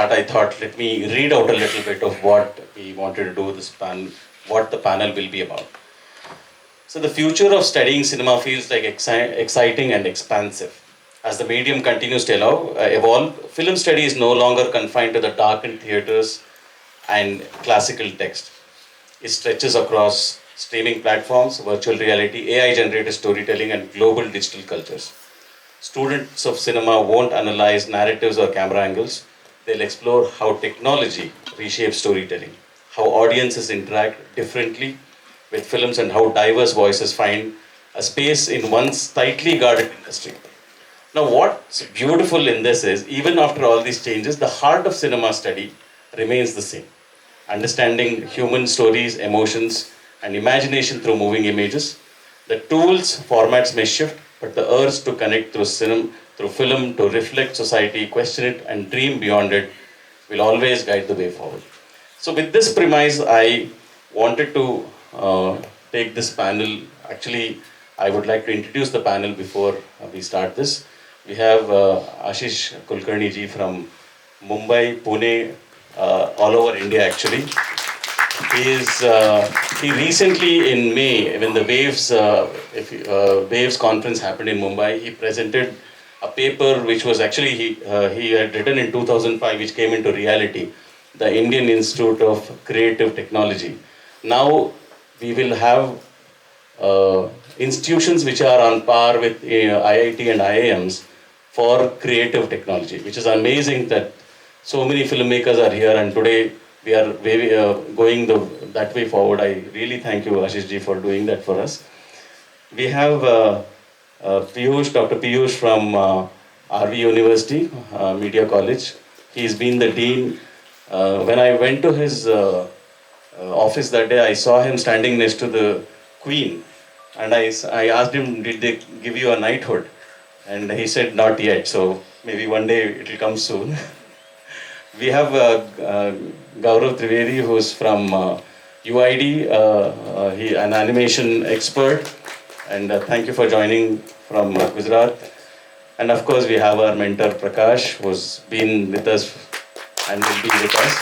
start, I thought, let me read out a little bit of what we wanted to do this panel, what the panel will be about. So the future of studying cinema feels like exciting and expansive. As the medium continues to evolve, film study is no longer confined to the darkened theaters and classical text. It stretches across streaming platforms, virtual reality, AI-generated storytelling, and global digital cultures. Students of cinema won't analyze narratives or camera angles. They'll explore how technology reshapes storytelling, how audiences interact differently with films, and how diverse voices find a space in one's tightly guarded industry. Now, what's beautiful in this is, even after all these changes, the heart of cinema study remains the same. Understanding human stories, emotions, and imagination through moving images. The tools, formats may shift, but the urge to connect through film, to reflect society, question it, and dream beyond it will always guide the way forward. So, with this premise, I wanted to take this panel. Actually, I would like to introduce the panel before we start this. We have Aashish Kulkarni ji from Mumbai, Pune, all over India actually. He recently in May, when the Waves conference happened in Mumbai, he presented a paper which was actually he had written in 2005, which came into reality, the Indian Institute of Creative Technology. Now we will have institutions which are on par with IIT and IIMs for creative technology, which is amazing that so many filmmakers are here, and today we are going that way forward. I really thank you, Ashish ji, for doing that for us. We have Piyush, Dr. Piyush from RV University, Media College. He's been the dean. When I went to his office that day, I saw him standing next to the Queen, and I asked him, did they give you a knighthood? And he said, not yet, so maybe one day it will come soon. We have Gaurav Trivedi, who's from UID, an animation expert, and thank you for joining from Gujarat. And of course, we have our mentor Prakash, who's been with us and will be with us.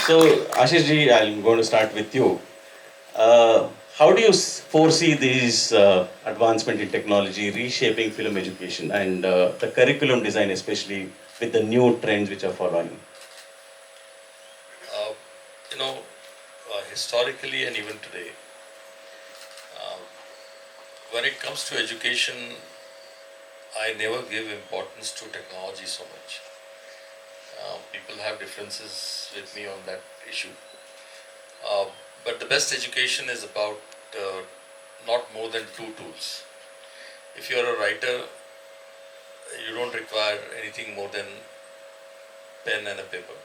So, Ashish ji, I'm going to start with you. How do you foresee these advancement in technology reshaping film education and the curriculum design, especially with the new trends which are following? Uh, you know, Historically and even today, uh, when it comes to education, I never give importance to technology so much. People have differences with me on that issue. But the best education is about not more than two tools. If you're a writer, you don't require anything more than pen and a paper.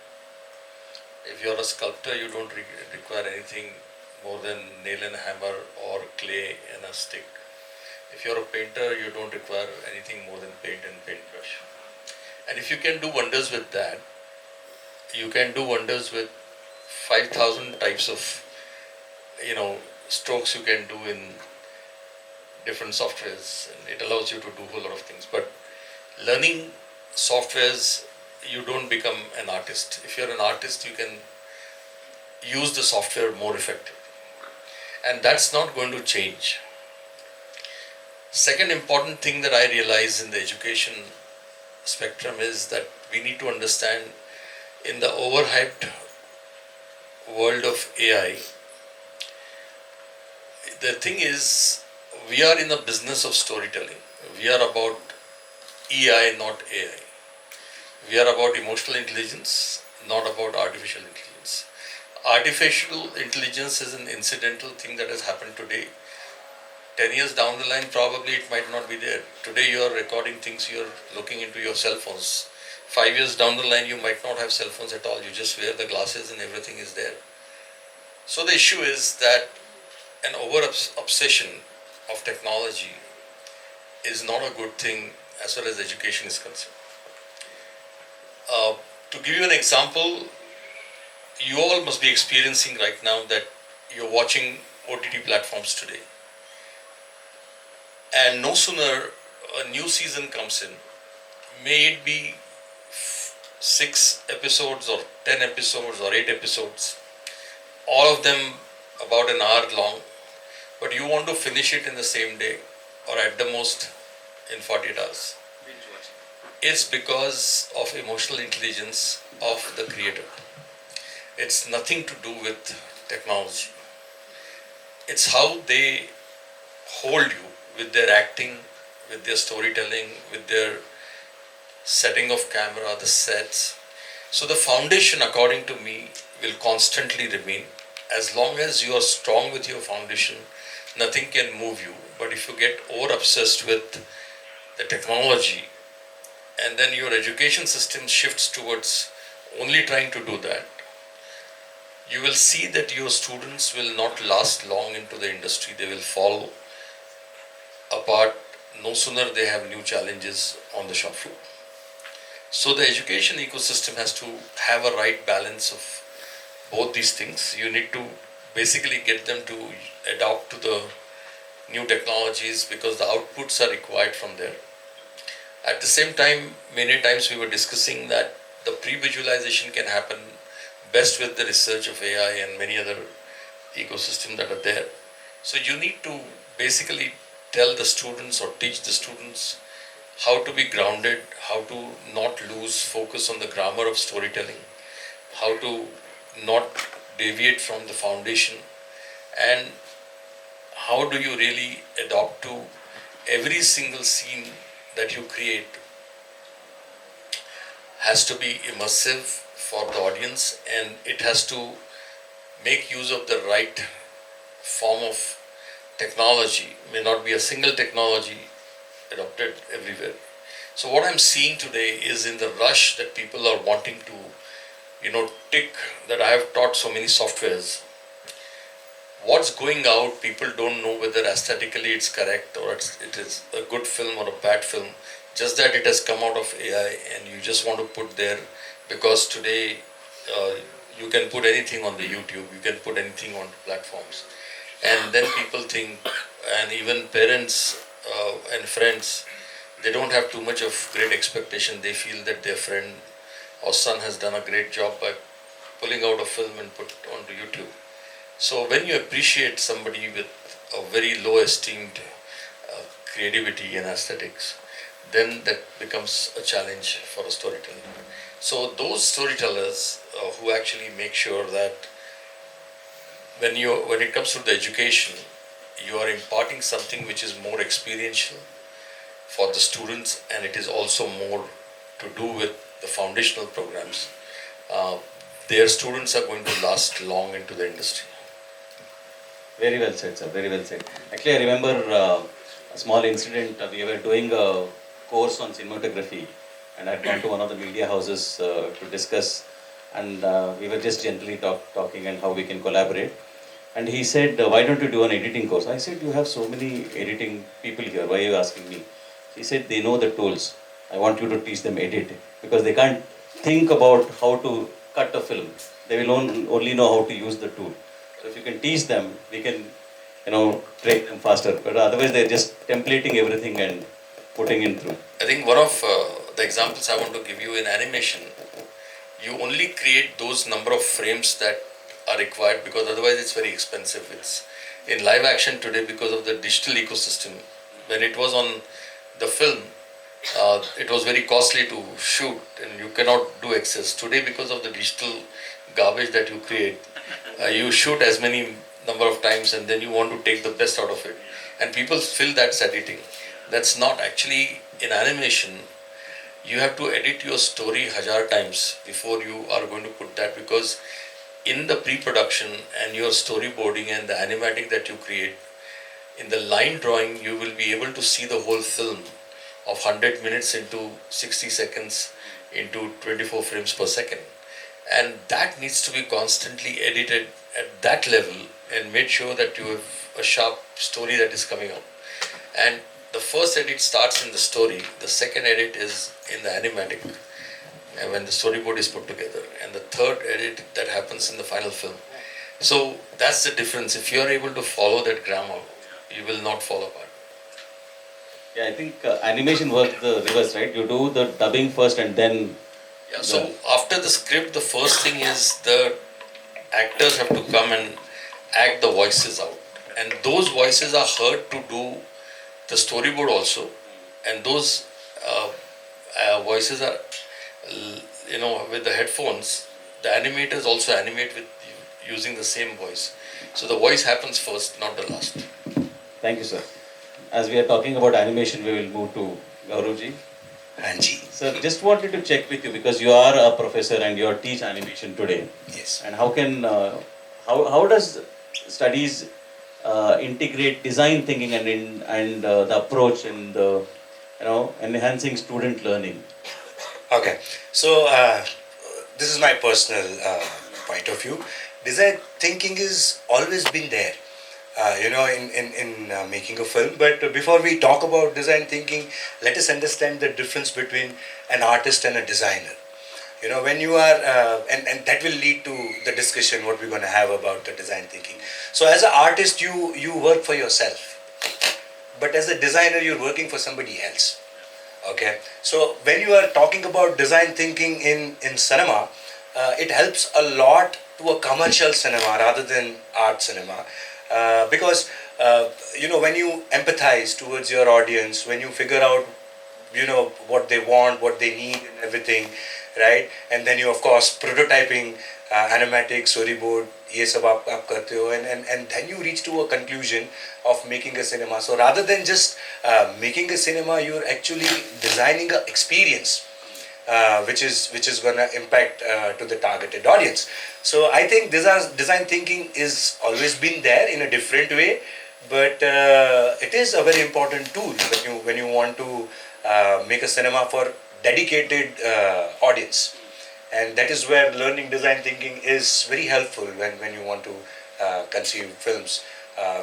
If you're a sculptor, you don't require anything more than nail and hammer or clay and a stick. If you're a painter, you don't require anything more than paint and paintbrush. And if you can do wonders with that, you can do wonders with 5,000 types of strokes you can do in different softwares, and it allows you to do a whole lot of things. But learning softwares, you don't become an artist. If you're an artist, you can use the software more effectively, and that's not going to change. Second important thing that I realize in the education spectrum is that we need to understand, in the overhyped world of AI, the thing is, we are in the business of storytelling. We are about EI, not AI. We are about emotional intelligence, not about artificial intelligence. Artificial intelligence is an incidental thing that has happened today. 10 years down the line, probably it might not be there. Today you are recording things, you are looking into your cell phones. 5 years down the line, you might not have cell phones at all. You just wear the glasses and everything is there. So the issue is that an over-obsession of technology is not a good thing as far as education is concerned. To give you an example, you all must be experiencing right now that you're watching OTT platforms today. And no sooner a new season comes in, may it be 6 episodes or 10 episodes or 8 episodes, all of them about an hour long, but you want to finish it in the same day or at the most in 48 hours. It's because of emotional intelligence of the creator. It's nothing to do with technology. It's how they hold you with their acting, with their storytelling, with their setting of camera, the sets. So the foundation, according to me, will constantly remain. As long as you are strong with your foundation, nothing can move you. But if you get over obsessed with the technology, and then your education system shifts towards only trying to do that, you will see that your students will not last long into the industry. They will fall apart no sooner they have new challenges on the shop floor. So the education ecosystem has to have a right balance of both these things. You need to basically get them to adopt to the new technologies because the outputs are required from there. At the same time, many times we were discussing that the pre-visualization can happen best with the research of AI and many other ecosystems that are there. So you need to basically tell the students or teach the students how to be grounded, how to not lose focus on the grammar of storytelling, how to not deviate from the foundation, and how do you really adopt to every single scene that you create has to be immersive for the audience, and it has to make use of the right form of technology. May not be a single technology adopted everywhere. So what I'm seeing today is in the rush that people are wanting to, tick that I have taught so many softwares. What's going out, people don't know whether aesthetically it's correct or it is a good film or a bad film. Just that it has come out of AI and you just want to put there because today you can put anything on the YouTube, you can put anything on platforms. And then people think, and even parents and friends, they don't have too much of great expectation. They feel that their friend or son has done a great job by pulling out a film and put it onto YouTube. So when you appreciate somebody with a very low esteemed creativity and aesthetics, then that becomes a challenge for a storyteller. So those storytellers who actually make sure that when it comes to the education, you are imparting something which is more experiential for the students, and it is also more to do with the foundational programs. Their students are going to last long into the industry. Very well said, sir. Very well said. Actually, I remember a small incident. We were doing a course on cinematography, and I'd gone to one of the media houses to discuss, and we were just gently talking and how we can collaborate. And he said, "Why don't you do an editing course?" I said, "You have so many editing people here. Why are you asking me?" He said, "They know the tools. I want you to teach them edit because they can't think about how to cut a film. They will only know how to use the tool. So if you can teach them, we can, train them faster. But otherwise, they're just templating everything and putting in through." I think one of the examples I want to give you in animation, you only create those number of frames that are required because otherwise it's very expensive. It's in live action today because of the digital ecosystem. When it was on the film, it was very costly to shoot and you cannot do excess. Today, because of the digital garbage that you create, you shoot as many number of times and then you want to take the best out of it. And people feel that's editing. That's not actually. In animation, you have to edit your story 1,000 times before you are going to put that, because in the pre-production and your storyboarding and the animatic that you create, in the line drawing, you will be able to see the whole film of 100 minutes into 60 seconds into 24 frames per second. And that needs to be constantly edited at that level and made sure that you have a sharp story that is coming out. And the first edit starts in the story, the second edit is in the animatic, and when the storyboard is put together, and the third edit that happens in the final film. So that's the difference. If you are able to follow that grammar, you will not fall apart. Yeah, I think animation works the reverse, right? You do the dubbing first and then Yeah, so after the script, the first thing is the actors have to come and act the voices out. And those voices are heard to do the storyboard also. And those voices are, with the headphones, the animators also animate with using the same voice. So the voice happens first, not the last. Thank you, sir. As we are talking about animation, we will move to Gauravji. Anji. Sir, just wanted to check with you because you are a professor and you teach animation today. Yes. And how does studies integrate design thinking and the approach and the enhancing student learning? Okay. So this is my personal point of view. Design thinking has always been there. In making a film. But before we talk about design thinking, let us understand the difference between an artist and a designer. When you are, and that will lead to the discussion what we're going to have about the design thinking. So as an artist, you work for yourself. But as a designer, you're working for somebody else. Okay. So when you are talking about design thinking in cinema, it helps a lot to a commercial cinema rather than art cinema. Because when you empathize towards your audience, when you figure out what they want, what they need and everything, right, and then you of course prototyping, animatic storyboard, ये सब आप करते हो, and then you reach to a conclusion of making a cinema. So rather than just making a cinema, you're actually designing an experience which is going to impact to the targeted audience. So I think design thinking is always been there in a different way, but it is a very important tool when you want to make a cinema for dedicated audience, and that is where learning design thinking is very helpful when you want to conceive films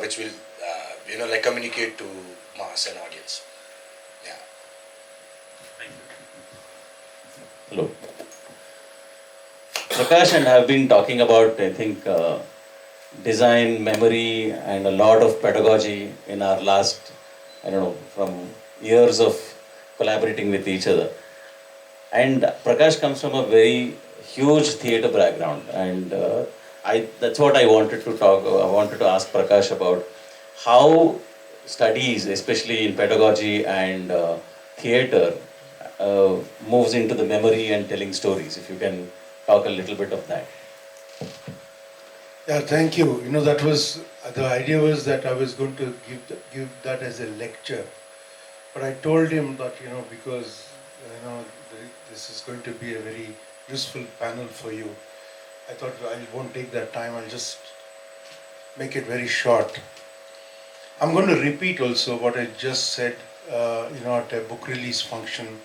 which will communicate to mass and audience. Yeah. Hello. Prakash and I have been talking about, I think, design, memory, and a lot of pedagogy in our last, from years of collaborating with each other. And Prakash comes from a very huge theatre background, and that's what I wanted to talk. I wanted to ask Prakash about how studies, especially in pedagogy and theatre, moves into the memory and telling stories. If you can talk a little bit of that. Yeah, thank you. That was the idea was that I was going to give that as a lecture, but I told him that because this is going to be a very useful panel for you. I thought I won't take that time. I'll just make it very short. I'm going to repeat also what I just said, at a book release function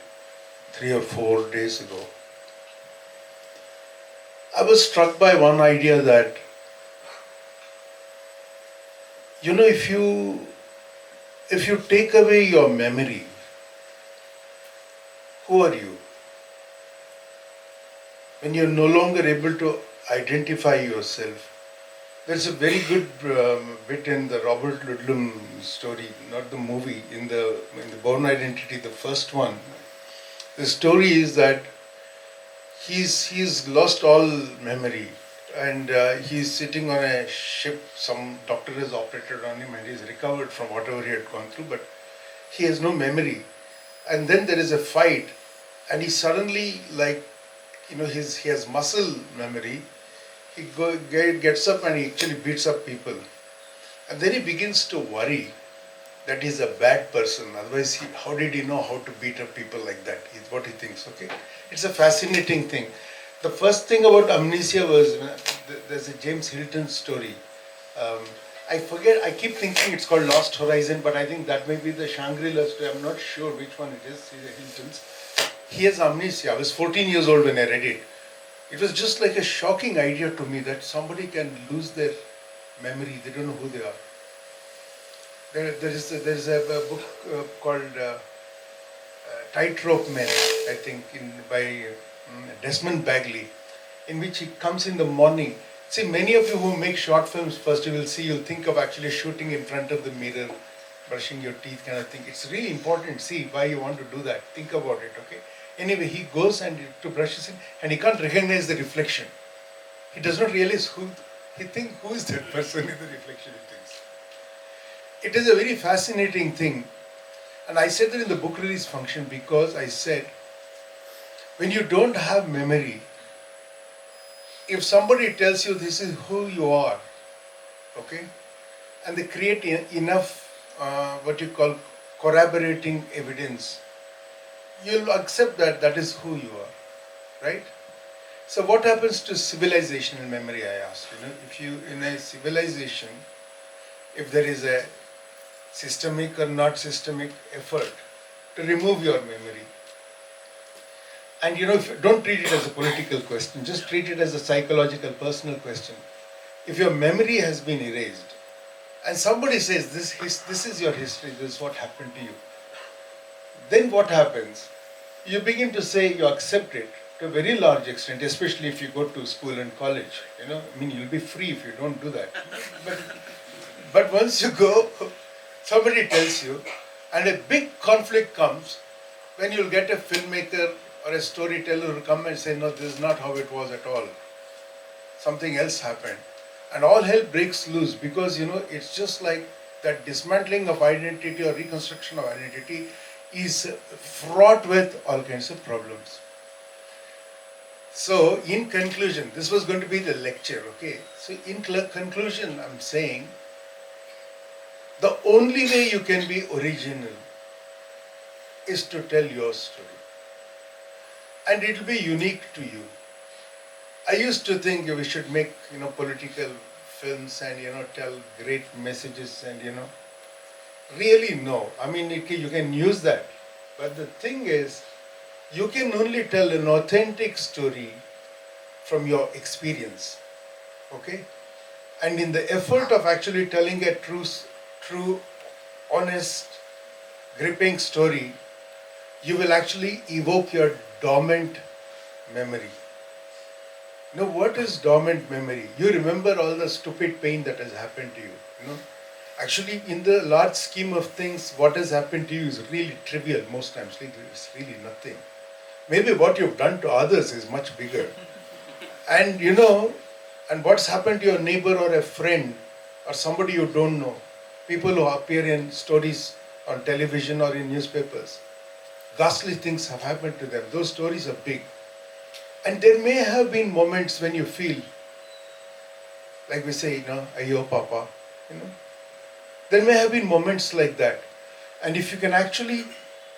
3 or 4 days ago. I was struck by one idea that, if you take away your memory, who are you? When you're no longer able to identify yourself. There's a very good bit in the Robert Ludlum story, not the movie, in the Born Identity, the first one. The story is that he's lost all memory, and he's sitting on a ship. Some doctor has operated on him and he's recovered from whatever he had gone through, but he has no memory. And then there is a fight, and he suddenly, he has muscle memory. He gets up and he actually beats up people. And then he begins to worry that he's a bad person. Otherwise, how did he know how to beat up people like that? Is what he thinks, okay? It's a fascinating thing. The first thing about amnesia was, there's a James Hilton story. I forget, I keep thinking it's called Lost Horizon, but I think that may be the Shangri-La story. I'm not sure which one it is, Hilton's. He has amnesia. I was 14 years old when I read it. It was just like a shocking idea to me that somebody can lose their memory. They don't know who they are. There's a book called Tightrope Men, I think, by Desmond Bagley, in which he comes in the morning. See, many of you who make short films, first you'll think of actually shooting in front of the mirror, brushing your teeth kind of thing. It's really important. See why you want to do that. Think about it, okay? Anyway, he goes and to brush his teeth and he can't recognize the reflection. He does not realize who is that person in the reflection, he thinks. It is a very fascinating thing. And I said that in the book release function because I said, when you don't have memory, if somebody tells you this is who you are, okay, and they create enough what you call corroborating evidence, you'll accept that that is who you are, right? So what happens to civilizational memory, I asked. If you, in a civilization, if there is a systemic or not systemic effort to remove your memory, and if you don't treat it as a political question, just treat it as a psychological, personal question. If your memory has been erased, and somebody says, this is your history, this is what happened to you, then what happens? You begin to say you accept it to a very large extent, especially if you go to school and college. You'll be free if you don't do that. But once you go, somebody tells you, and a big conflict comes when you'll get a filmmaker or a storyteller who will come and say, no, this is not how it was at all. Something else happened. And all hell breaks loose because, it's just like that dismantling of identity or reconstruction of identity is fraught with all kinds of problems. So, in conclusion, this was going to be the lecture, okay? So, in conclusion, I'm saying, the only way you can be original is to tell your story. And it will be unique to you. I used to think we should make, political films and, tell great messages and, really no. You can use that. But the thing is, you can only tell an authentic story from your experience. Okay? And in the effort of actually telling a true, honest, gripping story, you will actually evoke your dormant memory. Now, what is dormant memory? You remember all the stupid pain that has happened to you. Actually, in the large scheme of things, what has happened to you is really trivial most times. It's really nothing. Maybe what you've done to others is much bigger. And and what's happened to your neighbor or a friend or somebody you don't know, people who appear in stories on television or in newspapers, ghastly things have happened to them. Those stories are big. And there may have been moments when you feel, like we say, Ayo Papa, There may have been moments like that. And if you can actually,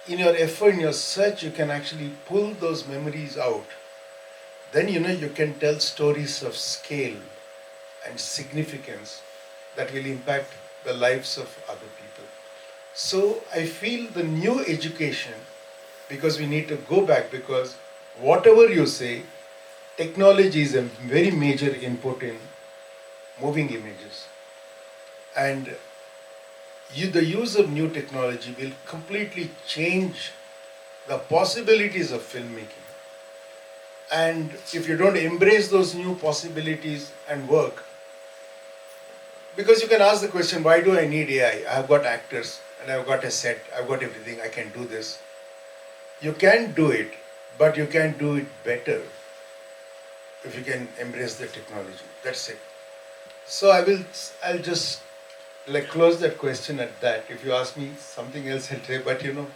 in your effort, in your search, you can actually pull those memories out, then you can tell stories of scale and significance that will impact the lives of other people. So I feel the new education, because we need to go back, because whatever you say, technology is a very major input in moving images. And the use of new technology will completely change the possibilities of filmmaking. And if you don't embrace those new possibilities and work, because you can ask the question, why do I need AI? I've got actors and I've got a set, I've got everything, I can do this. You can do it, but you can do it better if you can embrace the technology. That's it. So I'll just close that question at that. If you ask me something else, I'll say, but you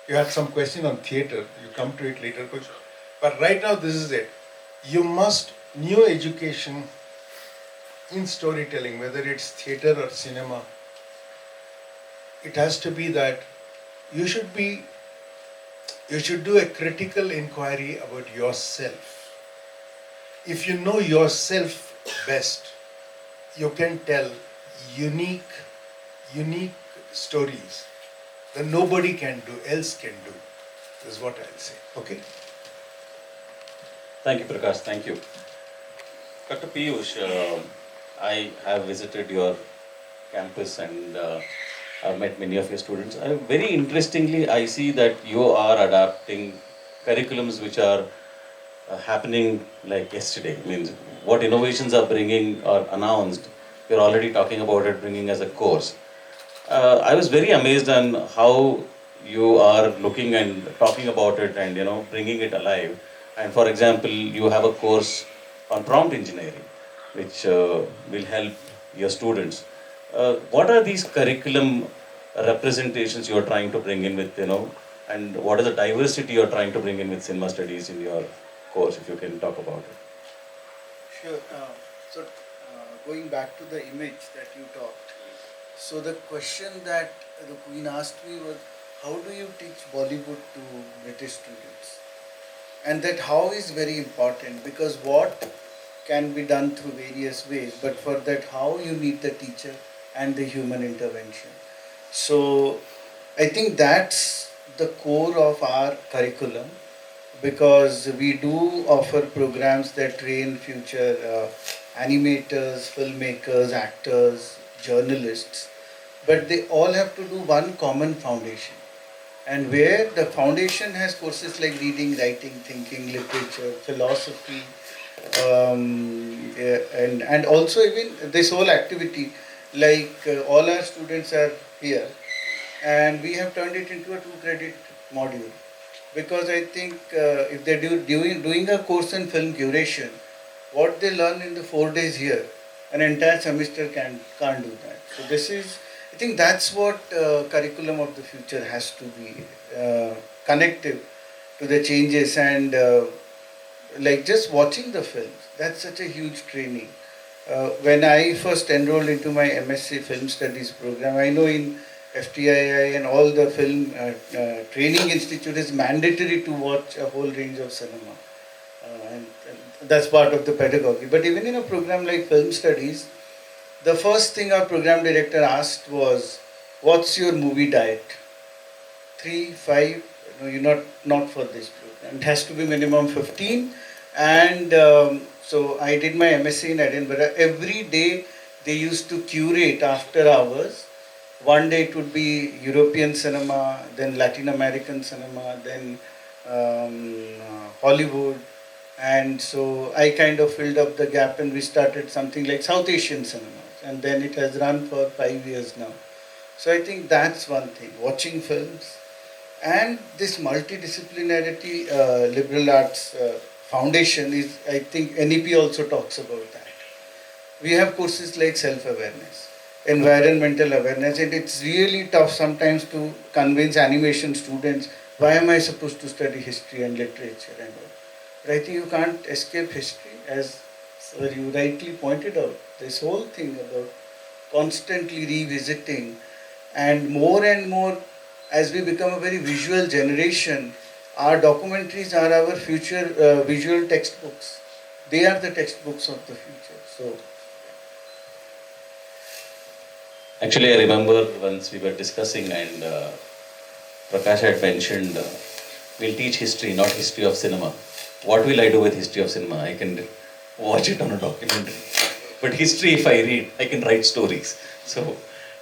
had some question on theatre, you come to it later. But right now, this is it. New education in storytelling, whether it's theatre or cinema, it has to be that you should do a critical inquiry about yourself. If you know yourself best, you can tell unique stories that nobody else can do. This is what I'll say. Okay? Thank you, Prakash. Thank you. Dr. Piyush, I have visited your campus and I've met many of your students. Very interestingly, I see that you are adapting curriculums which are happening like yesterday. Means what innovations are bringing or announced, you're already talking about it bringing as a course. I was very amazed on how you are looking and talking about it and bringing it alive. And for example, you have a course on prompt engineering, which will help your students. What are these curriculum representations you are trying to bring in with, and what is the diversity you are trying to bring in with cinema studies in your course, if you can talk about it? Sure. Going back to the image that you talked, so the question that the Queen asked me was, how do you teach Bollywood to British students? And that how is very important, because what can be done through various ways, but for that how you need the teacher and the human intervention. So I think that's the core of our curriculum, because we do offer programs that train future animators, filmmakers, actors, journalists, but they all have to do one common foundation. And where the foundation has courses like reading, writing, thinking, literature, philosophy, and also even this whole activity, like all our students are here, and we have turned it into a 2 credit module, because I think if they're doing a course in film curation, what they learn in the 4 days here, an entire semester can't do that. So this is, I think that's what curriculum of the future has to be, connective to the changes, and like just watching the films, that's such a huge training. When I first enrolled into my MSc Film Studies program, I know in FTII and all the film training institute is mandatory to watch a whole range of cinema. And that's part of the pedagogy. But even in a program like Film Studies, the first thing our program director asked was, what's your movie diet? 3, 5, no, you're not for this program. It has to be minimum 15. And so I did my MSc in Edinburgh. Every day they used to curate after hours. One day it would be European cinema, then Latin American cinema, then Hollywood. And so I kind of filled up the gap, and we started something like South Asian cinemas. And then it has run for 5 years now. So I think that's one thing, watching films. And this multidisciplinarity liberal arts foundation is, I think NEP also talks about that. We have courses like self-awareness, environmental awareness, and it's really tough sometimes to convince animation students, why am I supposed to study history and literature and all. But I think you can't escape history, as sir, you rightly pointed out. This whole thing about constantly revisiting, and more as we become a very visual generation, our documentaries are our future visual textbooks. They are the textbooks of the future. So, Actually, I remember once we were discussing, and Prakash had mentioned, we'll teach history, not history of cinema. What will I do with history of cinema? I can watch it on a documentary. But history, if I read, I can write stories. So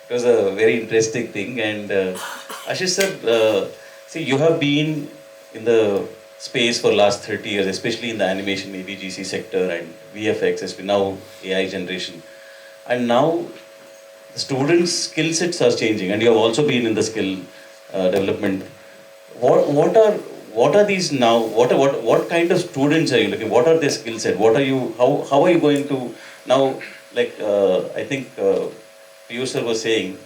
it was a very interesting thing. And Ashish sir, see, you have been in the space for last 30 years, especially in the animation, ABGC sector and VFX, especially now AI generation. And now the students' skill sets are changing, and you have also been in the skill development. What are these now? What kind of students are you looking? What are their skill set? What are you? How are you going to now? Like I think Piyush sir was saying,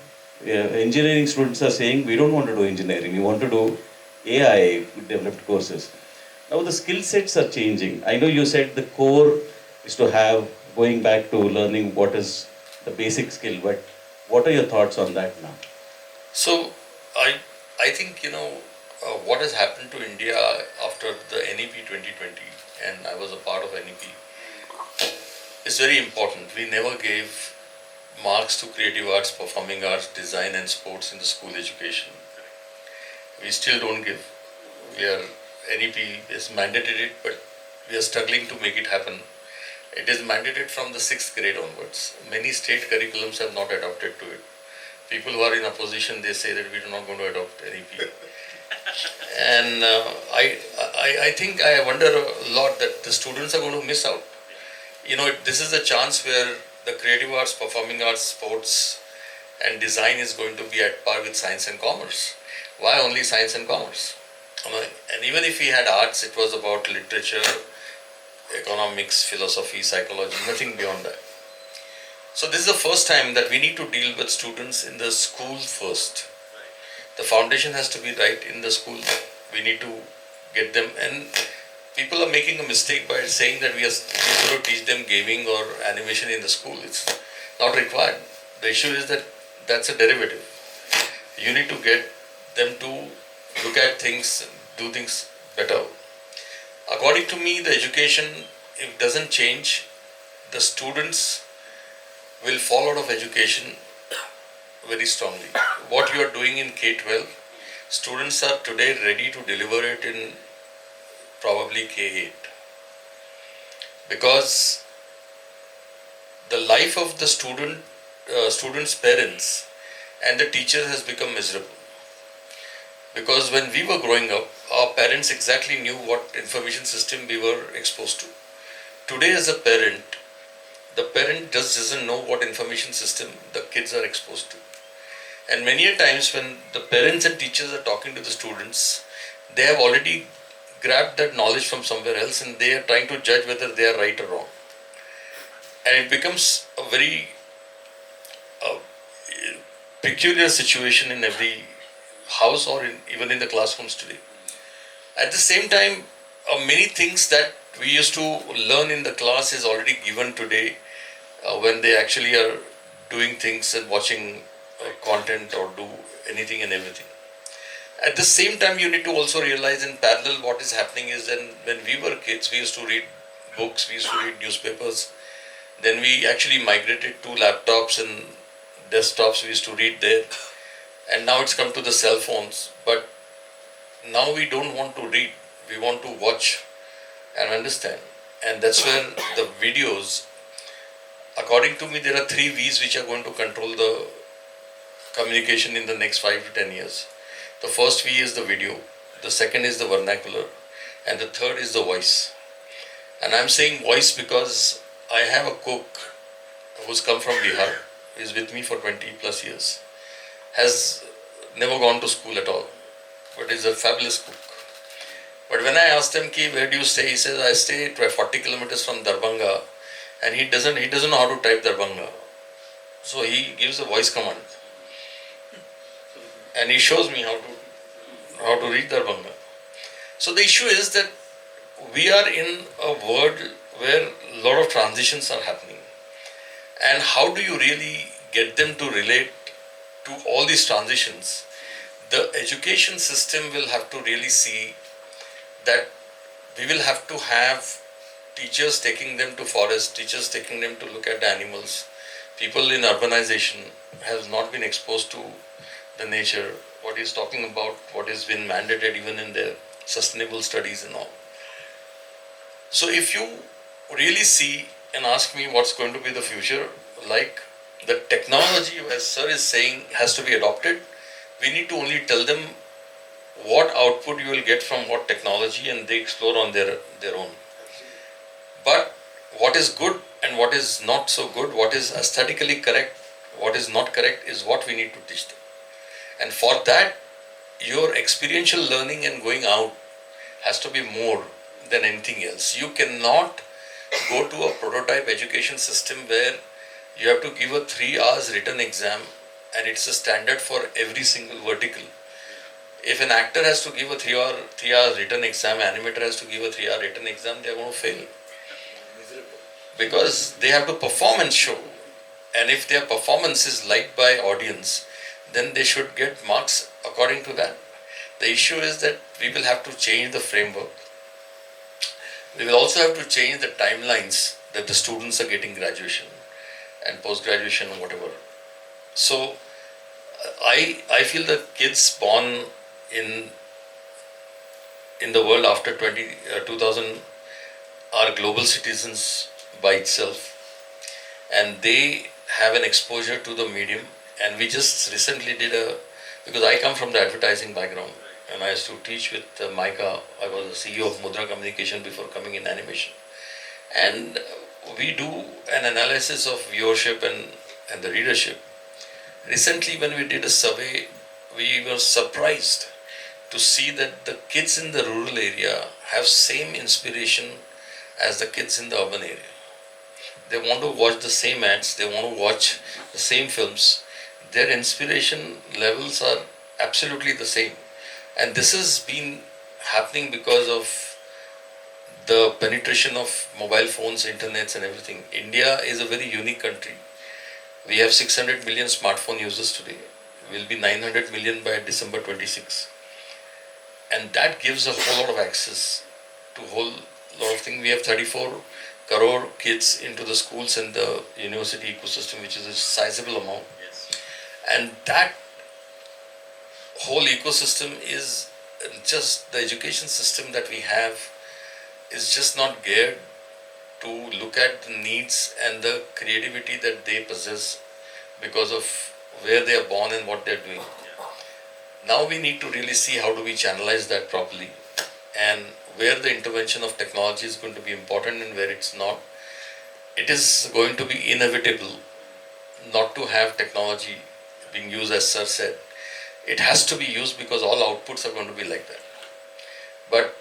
engineering students are saying we don't want to do engineering. We want to do AI developed courses. Now the skill sets are changing. I know you said the core is to have going back to learning what is the basic skill, but what are your thoughts on that now? So I think what has happened to India after the NEP 2020, and I was a part of NEP, is very important. We never gave marks to creative arts, performing arts, design and sports in the school education. We still don't give. NEP is mandated it, but we are struggling to make it happen. It is mandated from the 6th grade onwards. Many state curriculums have not adopted to it. People who are in opposition, they say that we are not going to adopt NEP. And I think I wonder a lot that the students are going to miss out. This is a chance where the creative arts, performing arts, sports and design is going to be at par with science and commerce. Why only science and commerce? And even if we had arts, it was about literature, economics, philosophy, psychology, nothing beyond that. So this is the first time that we need to deal with students in the school first. The foundation has to be right in the school. We need to get them, and people are making a mistake by saying that we are going to teach them gaming or animation in the school. It's not required. The issue is that that's a derivative. You need to get them to look at things, do things better. According to me, the education, if it doesn't change, the students will fall out of education very strongly. What you are doing in K-12, students are today ready to deliver it in probably K-8. Because the life of the student's parents and the teacher has become miserable. Because when we were growing up, our parents exactly knew what information system we were exposed to. Today as a parent, the parent just doesn't know what information system the kids are exposed to. And many a times when the parents and teachers are talking to the students, they have already grabbed that knowledge from somewhere else and they are trying to judge whether they are right or wrong. And it becomes a very peculiar situation in every house or even in the classrooms today. At the same time, many things that we used to learn in the class is already given today when they actually are doing things and watching content or do anything and everything. At the same time, you need to also realize in parallel what is happening is that when we were kids, we used to read books, we used to read newspapers. Then we actually migrated to laptops and desktops, we used to read there. And now it's come to the cell phones. But now we don't want to read, we want to watch and understand. And that's where the videos, according to me, there are 3 V's which are going to control the communication in the next 5 to 10 years. The first V is the video, the second is the vernacular, and the third is the voice. And I'm saying voice because I have a cook who's come from Bihar, is with me for 20 plus years, has never gone to school at all, but is a fabulous cook. But when I asked him, where do you stay? He says, I stay 40 kilometers from Darbhanga, and he doesn't know how to type Darbhanga. So he gives a voice command. And he shows me how to read Darbhanga. So the issue is that we are in a world where a lot of transitions are happening. And how do you really get them to relate to all these transitions? The education system will have to really see that we will have to have teachers taking them to forest, teachers taking them to look at the animals. People in urbanization have not been exposed to the nature, what he's talking about, what has been mandated even in their sustainable studies and all. So if you really see and ask me what's going to be the future, like the technology, as sir is saying, has to be adopted, we need to only tell them what output you will get from what technology and they explore on their own. But what is good and what is not so good, what is aesthetically correct, what is not correct is what we need to teach them. And for that, your experiential learning and going out has to be more than anything else. You cannot go to a prototype education system where you have to give a 3 hours written exam and it's a standard for every single vertical. If an actor has to give a 3 hour written exam, animator has to give a 3 hour written exam, they are going to fail. Because they have to perform and show. And if their performance is liked by audience, then they should get marks according to that. The issue is that we will have to change the framework. We will also have to change the timelines that the students are getting graduation and post-graduation or whatever. So I feel that kids born in the world after 2000 are global citizens by itself, and they have an exposure to the medium. And we just recently because I come from the advertising background and I used to teach with Micah. I was the CEO of Mudra Communication before coming in animation. And we do an analysis of viewership and the readership. Recently when we did a survey we were surprised to see that the kids in the rural area have same inspiration as the kids in the urban area. They want to watch the same ads, they want to watch the same films. Their inspiration levels are absolutely the same. And this has been happening because of the penetration of mobile phones, internets and everything. India is a very unique country. We have 600 million smartphone users today. We'll be 900 million by December 26. And that gives a whole lot of access to a whole lot of things. We have 34 crore kids into the schools and the university ecosystem, which is a sizable amount. Yes. And that whole ecosystem is just the education system that we have is just not geared to look at the needs and the creativity that they possess because of where they are born and what they're doing. Now we need to really see how do we channelize that properly and where the intervention of technology is going to be important and where it's not. It is going to be inevitable not to have technology being used, as Sir said. It has to be used because all outputs are going to be like that. But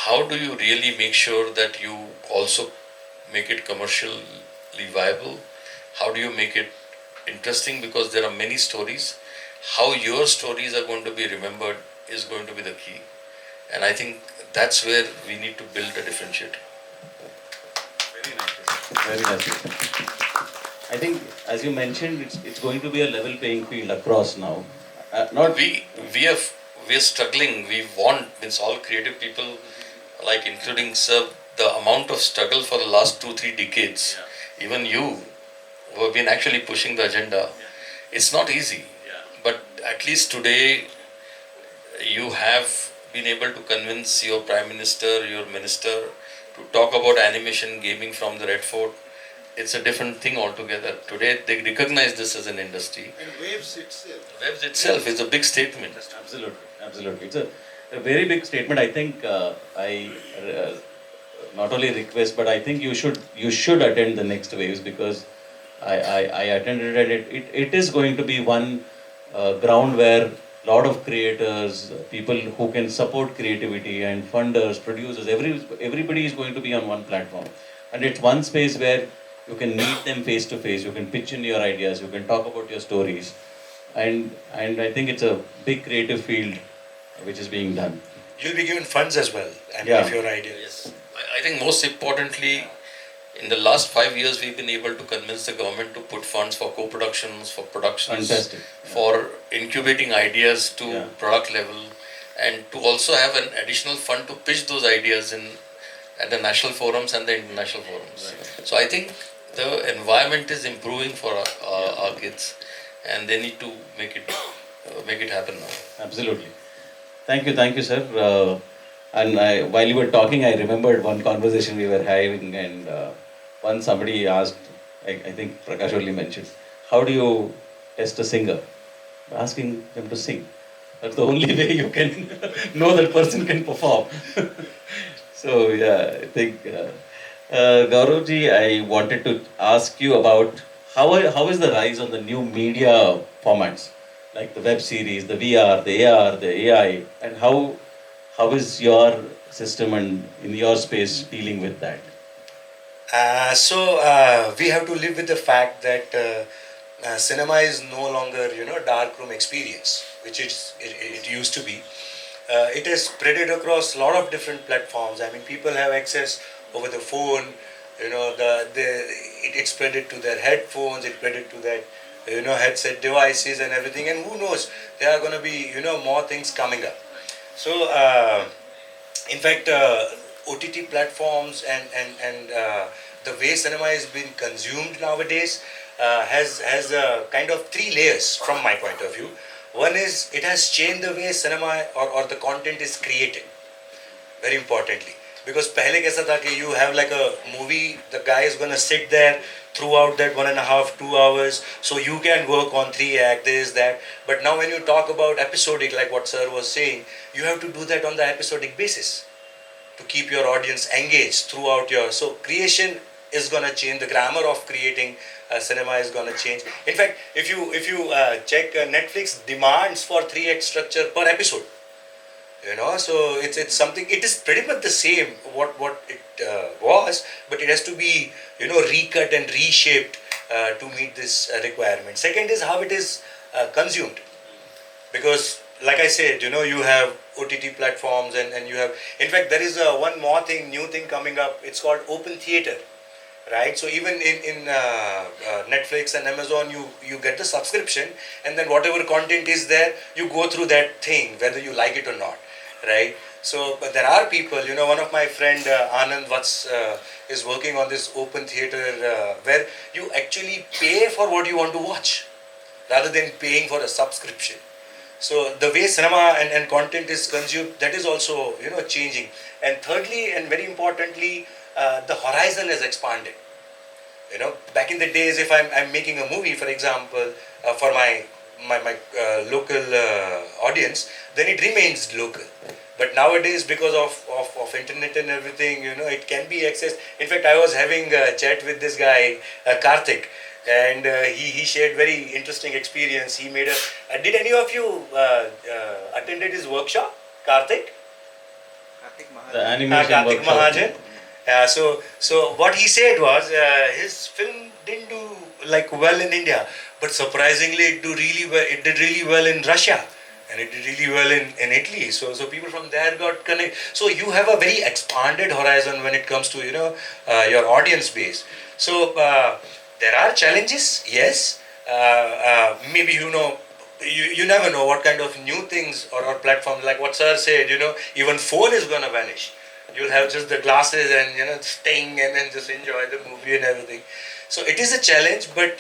how do you really make sure that you also make it commercially viable? How do you make it interesting? Because there are many stories. How your stories are going to be remembered is going to be the key. And I think that's where we need to build a differentiator. Very nice. Very nice. I think, as you mentioned, it's going to be a level playing field across now. Not We're struggling. We want, means all creative people, like including Sir, the amount of struggle for the last 2-3 decades. Even you, who have been actually pushing the agenda, it's not easy. But at least today, you have been able to convince your Prime Minister, your Minister, to talk about animation gaming from the Red Fort. It's a different thing altogether. Today, they recognize this as an industry. And Waves itself. Waves itself is a big statement. absolutely, absolutely. It's a very big statement. I think I not only request, but I think you should attend the next waves because I attended it. It is going to be one ground where a lot of creators, people who can support creativity and funders, producers, everybody is going to be on one platform. And it's one space where you can meet them face to face, you can pitch in your ideas, you can talk about your stories. And I think it's a big creative field which is being done. You'll be given funds as well, and Yeah. if your ideas. Yes. I think most importantly, in the last 5 years, we've been able to convince the government to put funds for co-productions, for productions, Fantastic. for incubating ideas to Yeah. product level, and to also have an additional fund to pitch those ideas at the national forums and the international forums. Right. So I think the environment is improving for our kids, and they need to make it happen now. Absolutely. Thank you, sir. While you were talking, I remembered one conversation we were having, and once somebody asked, I think Prakash only mentioned, how do you test a singer? Asking them to sing. That's the only way you can know that person can perform. So yeah, I think Gauravji, I wanted to ask you about how is the rise on the new media formats, like the web series, the VR, the AR, the AI, and how is your system and in your space dealing with that? So we have to live with the fact that cinema is no longer, dark room experience, which it used to be. It is spread across a lot of different platforms. I mean, people have access over the phone. It's spread it to their headphones. It spread it to their, headset devices and everything. And who knows? There are going to be, more things coming up. So, in fact, OTT platforms and the way cinema is being consumed nowadays has kind of 3 layers from my point of view. One is it has changed the way cinema or the content is created, very importantly. Because pehle kaisa tha ki you have like a movie, the guy is going to sit there throughout that 1.5, 2 hours, so you can work on 3 acts, this, that. But now when you talk about episodic, like what sir was saying, you have to do that on the episodic basis to keep your audience engaged throughout your... So creation is going to change. The grammar of creating cinema is going to change. In fact, if you check Netflix demands for 3x structure per episode. So it's something. It is pretty much the same what it was, but it has to be recut and reshaped to meet this requirement. Second is how it is consumed, because like I said, you have OTT platforms and you have. In fact, there is one more thing, new thing coming up. It's called open theater, right? So even in Netflix and Amazon, you get the subscription, and then whatever content is there, you go through that thing whether you like it or not, right? So but there are people, one of my friend Anand Vats is working on this open theater where you actually pay for what you want to watch rather than paying for a subscription. So the way cinema and content is consumed, that is also changing. And thirdly, and very importantly, the horizon has expanded. Back in the days, if I'm making a movie, for example, for my local audience, then it remains local. But nowadays, because of internet and everything, it can be accessed. In fact, I was having a chat with this guy, Karthik, and he shared very interesting experience. He made a. Did any of you attended his workshop, Karthik? The animation Karthik workshop. Mahajan. So what he said was his film didn't do like well in India, but surprisingly it did really well in Russia, and it did really well in Italy. So people from there got connected. So you have a very expanded horizon when it comes to your audience base. So there are challenges, yes. Maybe you never know what kind of new things or platforms, like what sir said, even phone is gonna vanish. You'll have just the glasses and sting and then just enjoy the movie and everything. So it is a challenge, but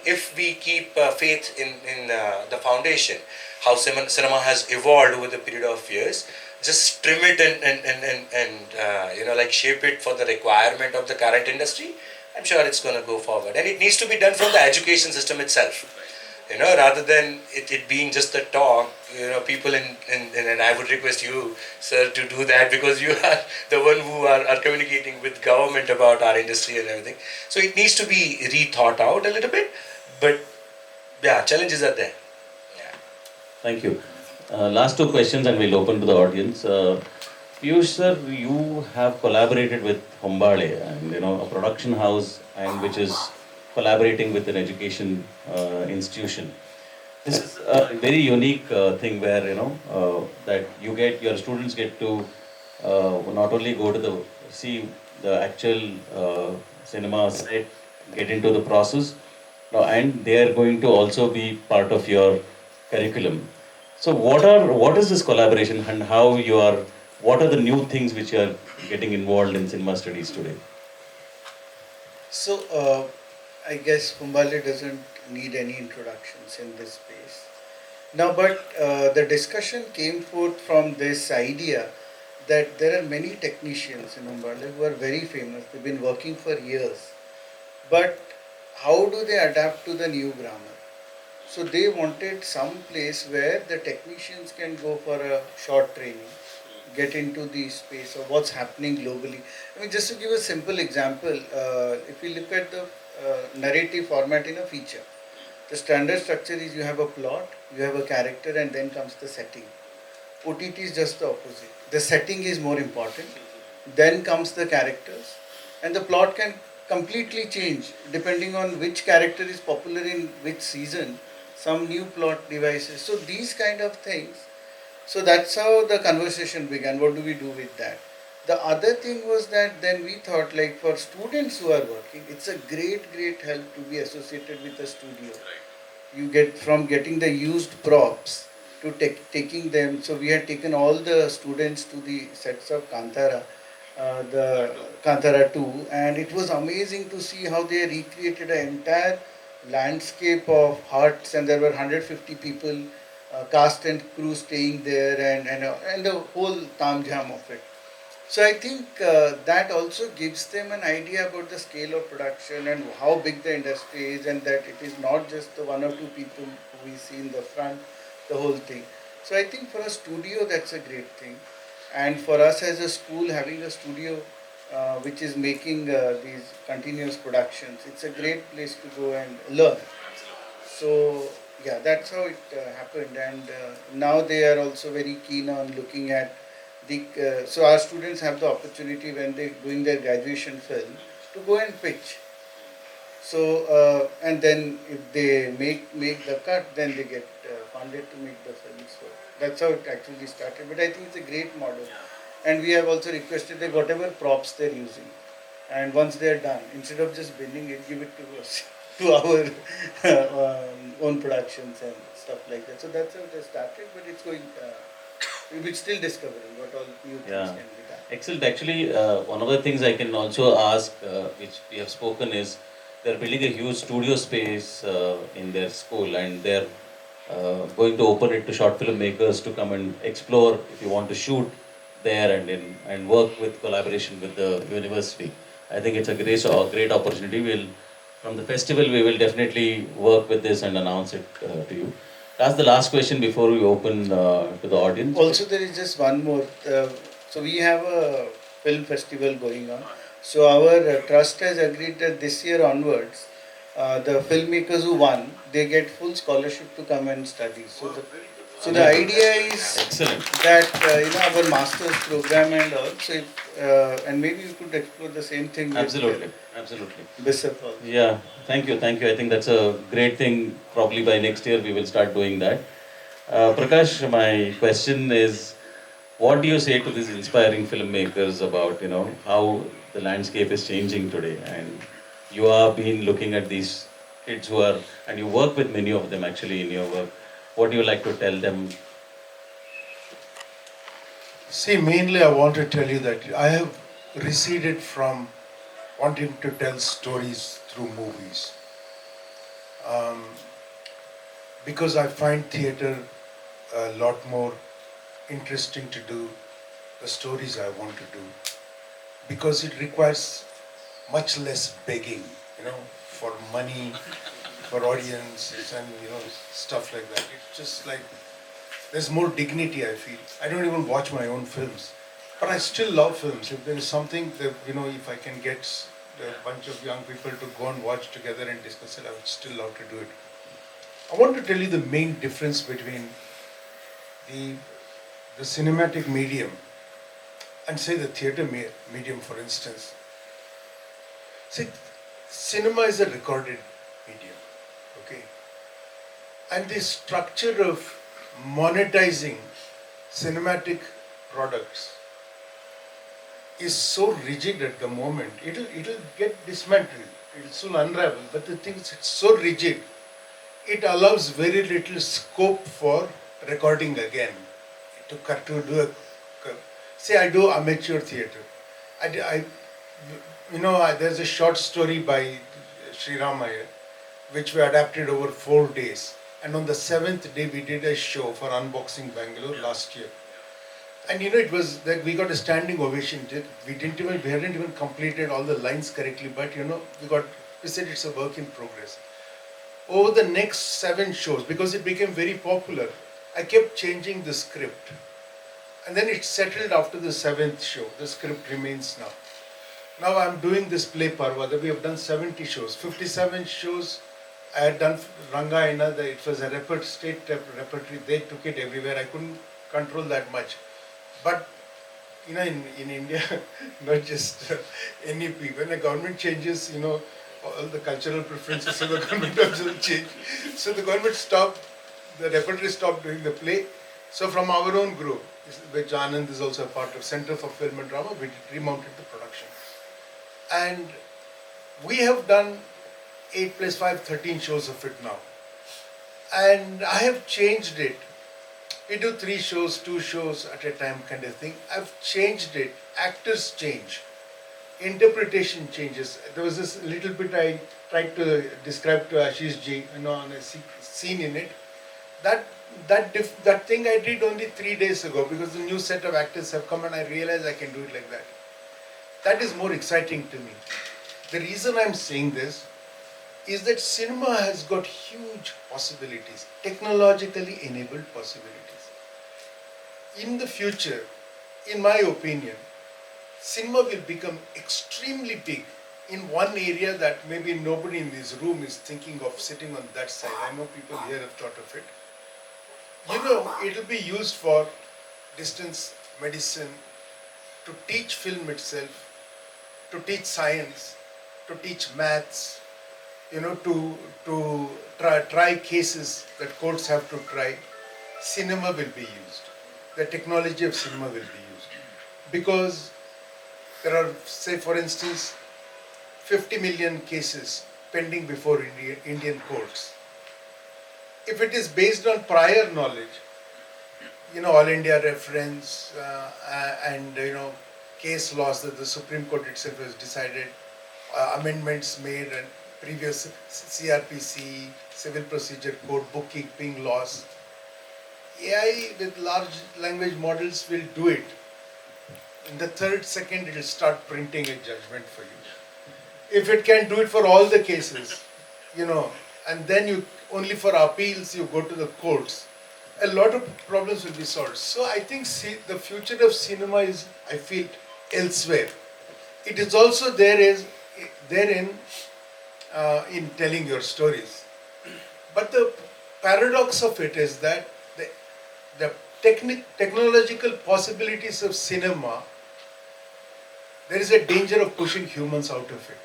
if we keep faith in the foundation, how cinema has evolved over the period of years, just trim it and like shape it for the requirement of the current industry, I'm sure it's going to go forward. And it needs to be done from the education system itself. Rather than it being just a talk, people and I would request you, sir, to do that, because you are the one who are communicating with government about our industry and everything. So it needs to be rethought out a little bit, but yeah, challenges are there. Yeah. Thank you. Last two questions and we'll open to the audience. Piyush sir, you have collaborated with Hombale, and a production house, and which is collaborating with an education institution. This is a very unique thing where that your students get to not only go to see the actual cinema set, get into the process, and they are going to also be part of your curriculum. So what is this collaboration, and what are the new things which you are getting involved in cinema studies today? So, I guess Kumbhale doesn't need any introductions in this space. Now, but the discussion came forth from this idea that there are many technicians in Kumbhale who are very famous. They've been working for years. But how do they adapt to the new grammar? So they wanted some place where the technicians can go for a short training, get into the space of what's happening globally. I mean, just to give a simple example, if we look at the narrative format in a feature, the standard structure is you have a plot, you have a character, and then comes the setting. OTT is just the opposite. The setting is more important, then comes the characters, and the plot can completely change depending on which character is popular in which season, some new plot devices. So these kind of things. So that's how the conversation began. What do we do with that? The other thing was that then we thought, like, for students who are working, it's a great help to be associated with a studio. You get from getting the used props to taking them. So we had taken all the students to the sets of Kantara, the Kantara 2, and it was amazing to see how they recreated an entire landscape of huts, and there were 150 people, cast and crew staying there, and the whole tam jam of it. So I think that also gives them an idea about the scale of production and how big the industry is, and that it is not just the one or two people who we see in the front, the whole thing. So I think for a studio that's a great thing, and for us as a school having a studio which is making these continuous productions. It's a great place to go and learn. So yeah, that's how it happened, and now they are also very keen on looking at the. So our students have the opportunity when they doing their graduation film to go and pitch. So and then if they make the cut, then they get funded to make the film. So that's how it actually started. But I think it's a great model, and we have also requested that whatever props they're using, and once they're done, instead of just binning it, give it to us, to our own productions and stuff like that. So that's how they started, but it's going, we're still discovering what all new things Yeah. can be done. Excellent. Actually, one of the things I can also ask, which we have spoken, is they're building a huge studio space in their school, and they're going to open it to short filmmakers to come and explore if you want to shoot there and work with collaboration with the university. I think it's a great opportunity. From the festival, we will definitely work with this and announce it to you. That's the last question before we open to the audience. Also, there is just one more. So we have a film festival going on. So our trust has agreed that this year onwards, the filmmakers who won, they get full scholarship to come and study. So the idea is Excellent. that our master's program and all. So and maybe you could explore the same thing. Absolutely. With BIFF also. Yeah, thank you. I think that's a great thing. Probably by next year we will start doing that. Prakash, my question is, what do you say to these inspiring filmmakers about how the landscape is changing today? And you have been looking at these kids and you work with many of them actually in your work. What do you like to tell them? See, mainly I want to tell you that I have receded from wanting to tell stories through movies. Because I find theatre a lot more interesting to do the stories I want to do. Because it requires much less begging, for money, for audiences and, stuff like that. It's just like, there's more dignity, I feel. I don't even watch my own films. But I still love films. If there is something that, if I can get a bunch of young people to go and watch together and discuss it, I would still love to do it. I want to tell you the main difference between the cinematic medium and say the theatre medium, for instance. See, cinema is a recorded medium, okay? And the structure of monetizing cinematic products is so rigid at the moment. It'll get dismantled. It'll soon unravel. But the thing is, it's so rigid. It allows very little scope for recording again. To do a. Say I do amateur theatre. There's a short story by Sri Ramaya, which we adapted over 4 days. And on the 7th day, we did a show for Unboxing Bangalore last year. And it was that we got a standing ovation. We hadn't even completed all the lines correctly, but we said it's a work in progress. Over the next 7 shows, because it became very popular, I kept changing the script. And then it settled after the 7th show. The script remains now. Now I'm doing this play Parvada. We have done 70 shows. 57 shows I had done Rangayana. It was a state repertory. They took it everywhere. I couldn't control that much. But in India, not just NEP, when the government changes, all the cultural preferences of the government also change. So the government the repertory stopped doing the play. So from our own group, which Anand is also a part of, Center for Film and Drama, we remounted the production. And we have done 8 plus 5, 13 shows of it now. And I have changed it. We do 3 shows, 2 shows at a time kind of thing. I've changed it. Actors change. Interpretation changes. There was this little bit I tried to describe to Aashish ji, on a scene in it. That thing I did only 3 days ago because the new set of actors have come and I realized I can do it like that. That is more exciting to me. The reason I'm saying this is that cinema has got huge possibilities, technologically enabled possibilities. In the future, in my opinion, cinema will become extremely big in one area that maybe nobody in this room is thinking of sitting on that side. I know people here have thought of it. You know, it will be used for distance medicine, to teach film itself, to teach science, to teach maths, to try cases that courts have to try. Cinema will be used. The technology of cinema will be used. Because there are, say for instance, 50 million cases pending before Indian courts. If it is based on prior knowledge, All India reference and case laws that the Supreme Court itself has decided, amendments made and previous CRPC, Civil Procedure Code, bookkeeping laws, AI with large language models will do it. In the third second, it will start printing a judgment for you. If it can do it for all the cases, and then only for appeals you go to the courts, a lot of problems will be solved. So I think the future of cinema is, I feel, elsewhere. It is also therein in telling your stories. But the paradox of it is that the technological possibilities of cinema, there is a danger of pushing humans out of it.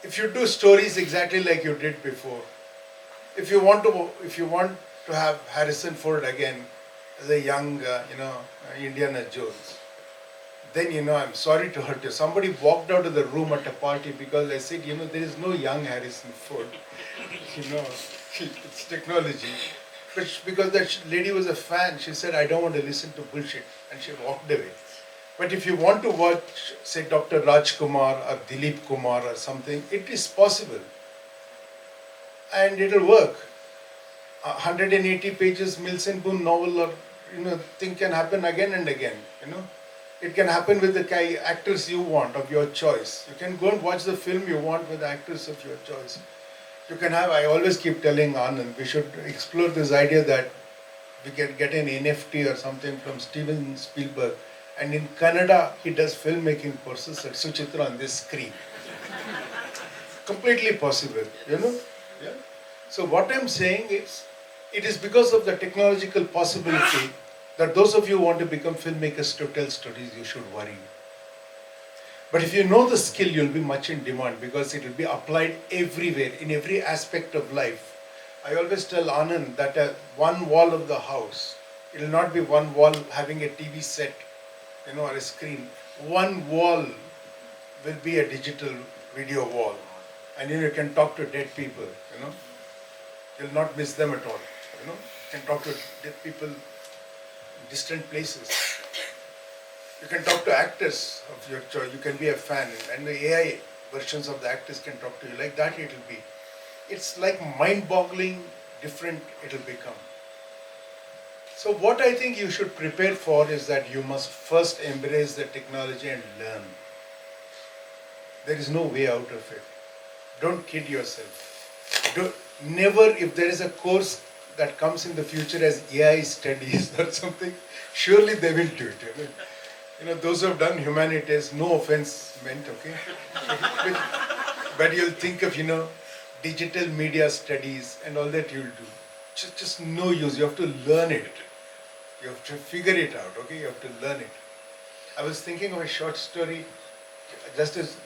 If you do stories exactly like you did before, if you want to have Harrison Ford again as a young, Indiana Jones, then, I'm sorry to hurt you. Somebody walked out of the room at a party because I said, there is no young Harrison Ford. It's technology. But because that lady was a fan, she said, I don't want to listen to bullshit. And she walked away. But if you want to watch, say, Dr. Rajkumar or Dilip Kumar or something, it is possible. And it'll work. 180 pages Milton Boone novel or, thing can happen again and again, It can happen with the actors you want, of your choice. You can go and watch the film you want with the actors of your choice. You can have, I always keep telling Anand, we should explore this idea that we can get an NFT or something from Steven Spielberg. And in Kannada, he does filmmaking courses at Suchitra on this screen. Completely possible, Yeah. So what I'm saying is, it is because of the technological possibility that those of you who want to become filmmakers to tell stories, you should worry. But if you know the skill, you'll be much in demand because it will be applied everywhere, in every aspect of life. I always tell Anand that one wall of the house, it will not be one wall having a TV set, or a screen. One wall will be a digital video wall. And you can talk to dead people, You'll not miss them at all, You can talk to dead people in distant places. You can talk to actors of your choice. You can be a fan, and the AI versions of the actors can talk to you. Like that it will be. It's like mind-boggling, different it will become. So what I think you should prepare for is that you must first embrace the technology and learn. There is no way out of it. Don't kid yourself. Never, if there is a course that comes in the future as AI studies or something, surely they will do it. Those who have done humanities, no offense meant, okay? But you'll think of, digital media studies and all that you'll do. Just no use. You have to learn it. You have to figure it out, okay? You have to learn it. I was thinking of a short story, just as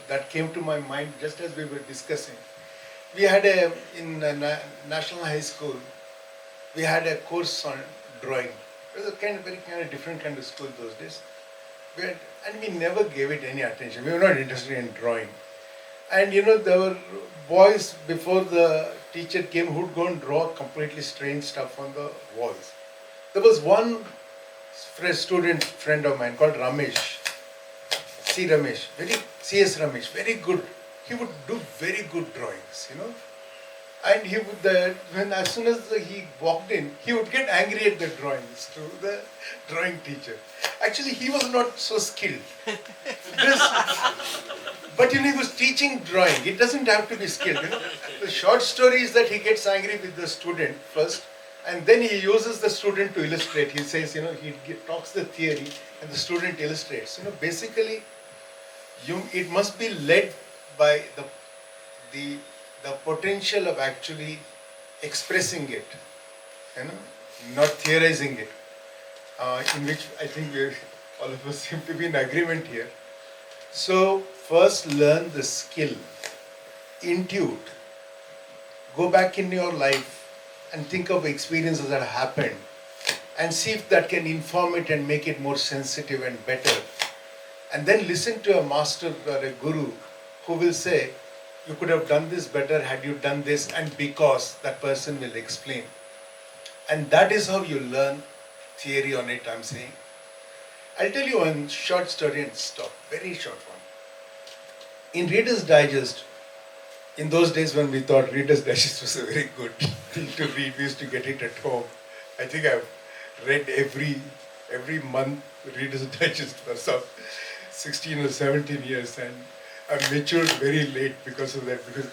that came to my mind just as we were discussing. We had in National High School, we had a course on drawing. It was a very different kind of school those days. And we never gave it any attention. We were not interested in drawing. And there were boys before the teacher came who'd go and draw completely strange stuff on the walls. There was one student friend of mine called Ramesh, C.S. Ramesh, very good. He would do very good drawings, And he would, as soon as he walked in, he would get angry at the drawings to the drawing teacher. Actually, he was not so skilled. But he was teaching drawing. It doesn't have to be skilled. The short story is that he gets angry with the student first, and then he uses the student to illustrate. He says, he talks the theory. and the student illustrates. Basically, it must be led by the the potential of actually expressing it, not theorizing it. In which I think all of us seem to be in agreement here. So first learn the skill, intuit, go back in your life and think of experiences that happened and see if that can inform it and make it more sensitive and better. And then listen to a master or a guru who will say, you could have done this better had you done this, and because that person will explain. And that is how you learn theory on it, I'm saying. I'll tell you one short story and stop, very short one. In Reader's Digest, in those days when we thought Reader's Digest was a very good thing to read, we used to get it at home. I think I've read every month Reader's Digest for some 16 or 17 years, and I matured very late because of that, because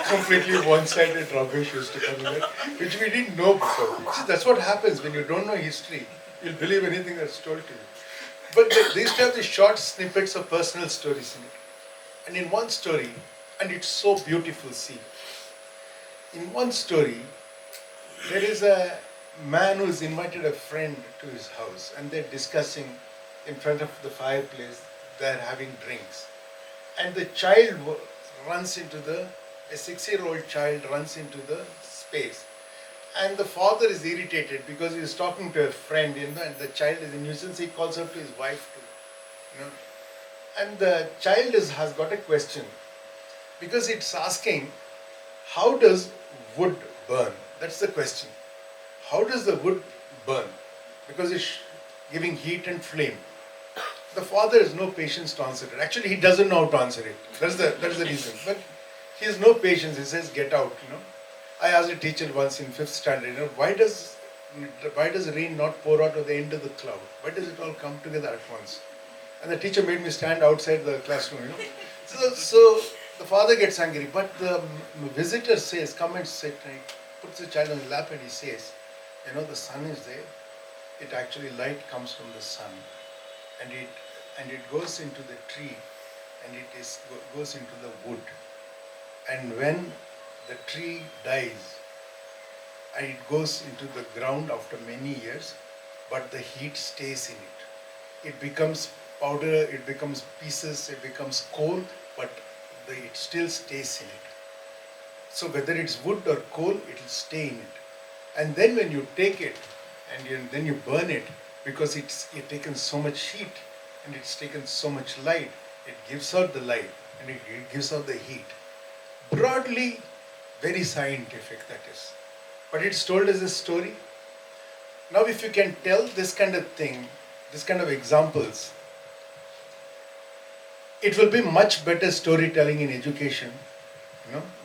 completely one-sided rubbish used to come in there, which we didn't know before. See, that's what happens when you don't know history. You'll believe anything that's told to you. But they used to have these short snippets of personal stories in it. And in one story, and it's so beautiful, see, in one story, there is a man who's invited a friend to his house, and they're discussing in front of the fireplace, they're having drinks. And the child runs into a 6-year-old child runs into the space. And the father is irritated because he is talking to a friend, and the child is a nuisance. He calls out to his wife too, And the child has got a question, because it's asking, how does wood burn? That's the question. How does the wood burn? Because it's giving heat and flame. The father has no patience to answer it. Actually, he doesn't know how to answer it. That's the reason. But he has no patience. He says, get out, I asked a teacher once in 5th standard, why does rain not pour out of the end of the cloud? Why does it all come together at once? And the teacher made me stand outside the classroom, So the father gets angry, but the visitor says, come and sit, and he puts the child on his lap and he says, the sun is there. It actually, light comes from the sun, and it goes into the tree, and goes into the wood. And when the tree dies, and it goes into the ground after many years, but the heat stays in it. It becomes powder, it becomes pieces, it becomes coal, but it still stays in it. So whether it's wood or coal, it will stay in it. And then when you take it and then you burn it, because it's taken so much heat and it's taken so much light, it gives out the light and it gives out the heat. Broadly, very scientific, that is. But it's told as a story. Now if you can tell this kind of thing, this kind of examples, it will be much better storytelling in education,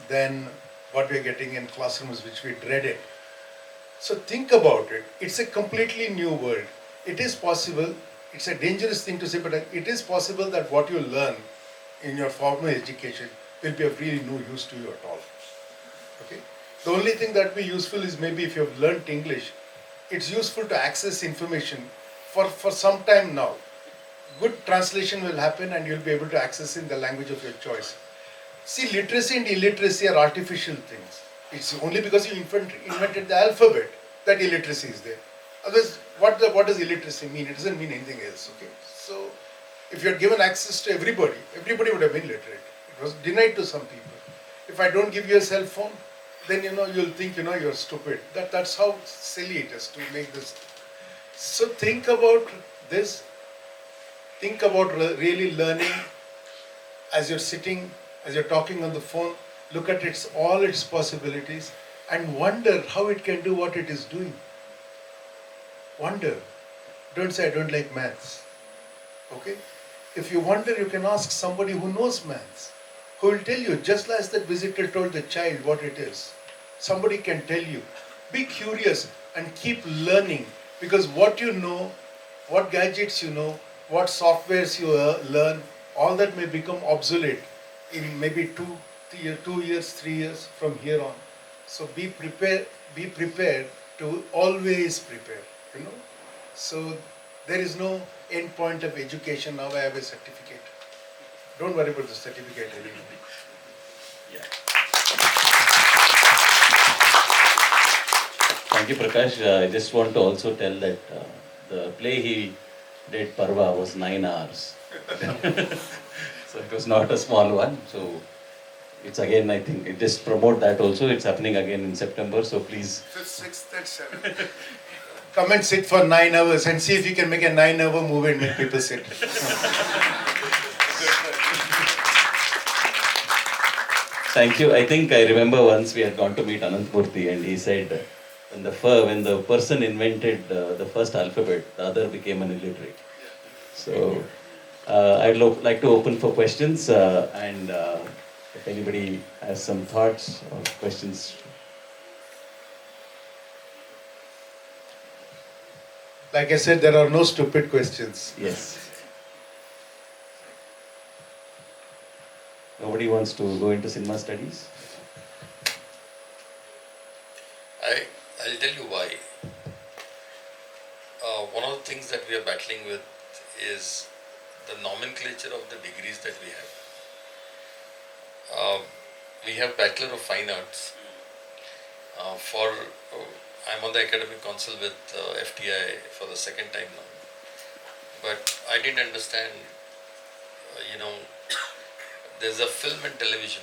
than what we're getting in classrooms, which we dreaded. So think about it. It's a completely new world. It is possible, it's a dangerous thing to say, but it is possible that what you learn in your formal education will be of really no use to you at all. Okay? The only thing that will be useful is maybe if you have learnt English, it's useful to access information for some time now. Good translation will happen and you'll be able to access in the language of your choice. See, literacy and illiteracy are artificial things. It's only because you invented the alphabet that illiteracy is there. Otherwise, what does illiteracy mean? It doesn't mean anything else. Okay. So, if you had given access to everybody would have been literate. It was denied to some people. If I don't give you a cell phone, then you'll think you're stupid. That's how silly it is to make this. So think about this. Think about really learning as you're sitting, as you're talking on the phone. Look at all its possibilities and wonder how it can do what it is doing. Wonder. Don't say I don't like maths. Okay? If you wonder, you can ask somebody who knows maths, who will tell you, just as that visitor told the child what it is. Somebody can tell you. Be curious and keep learning, because what you know, what gadgets you know, what softwares you learn, all that may become obsolete in maybe 2 years, 3 years from here on. So be prepared to always prepare, So There is no end point of education. Now I have a certificate. Don't worry about the certificate anymore. Thank you, Prakash. I just want to also tell that the play he did, Parva, was 9 hours. So it was not a small one. So it's again, I think, just promote that also. It's happening again in September. So please. 5th, 6th, and 7th. Come and sit for 9 hours and see if you can make a 9-hour movie and make people sit. Thank you. I think I remember once we had gone to meet Anantmurthy and he said, when the person invented the first alphabet, the other became an illiterate. So I'd like to open for questions and if anybody has some thoughts or questions. Like I said, there are no stupid questions. Yes. Nobody wants to go into cinema studies? I'll tell you why. One of the things that we are battling with is the nomenclature of the degrees that we have. We have Bachelor of Fine Arts. I'm on the academic council with FTI for the second time now. But I didn't understand, there's a film and television.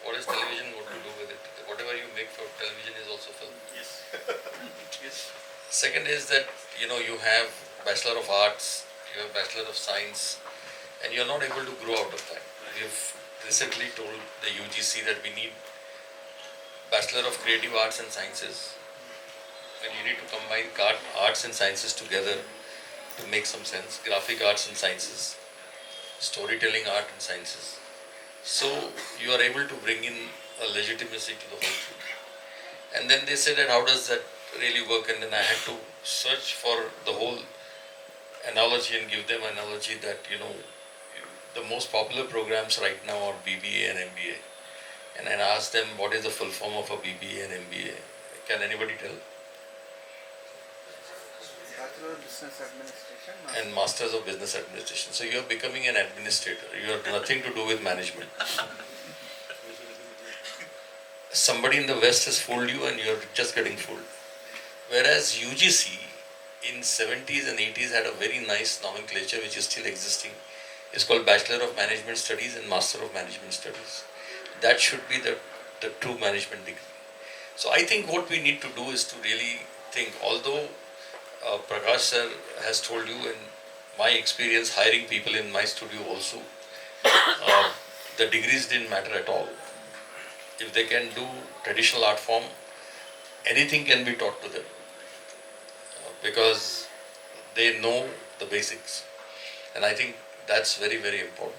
What is television got to do with it? Whatever you make for television is also film. Yes. Yes. Second is that, you have Bachelor of Arts, you have Bachelor of Science, and you're not able to grow out of that. We've recently told the UGC that we need Bachelor of Creative Arts and Sciences. And you need to combine arts and sciences together to make some sense. Graphic arts and sciences, storytelling art and sciences. So you are able to bring in a legitimacy to the whole thing. And then they said that how does that really work? And then I had to search for the whole analogy and give them analogy that, the most popular programs right now are BBA and MBA. And I asked them what is the full form of a BBA and MBA. Can anybody tell? Bachelor of Business Administration and Masters of Business Administration. So you are becoming an administrator. You have nothing to do with management. Somebody in the West has fooled you and you are just getting fooled. Whereas UGC in 70s and 80s had a very nice nomenclature which is still existing. It's called Bachelor of Management Studies and Master of Management Studies. That should be the true management degree. So I think what we need to do is to really think, although Prakash sir has told you in my experience hiring people in my studio also, the degrees didn't matter at all. If they can do traditional art form, anything can be taught to them because they know the basics. And I think that's very, very important.